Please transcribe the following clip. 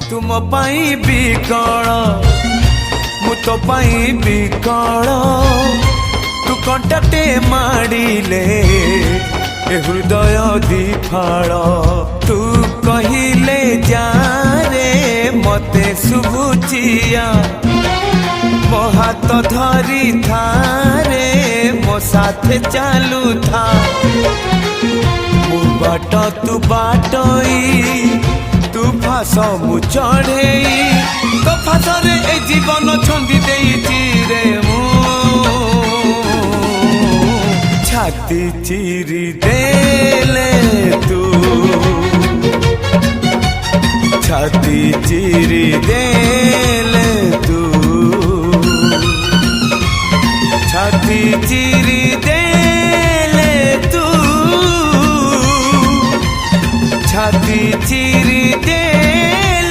तुम पाई बिकल मु तो पाई बिकल तू कंटाटे माड़िले ए हृदय दिफाल तू कहिले जा रे मते शुभुचिया मो हाथ धरी थारे मो साथे चालू था मु बाट तू बाटई तू फास मु चढ़े तो फासरे ए जीवन छंदी देइछि रे मु छाती चिरी देले तू छाती चिरी देले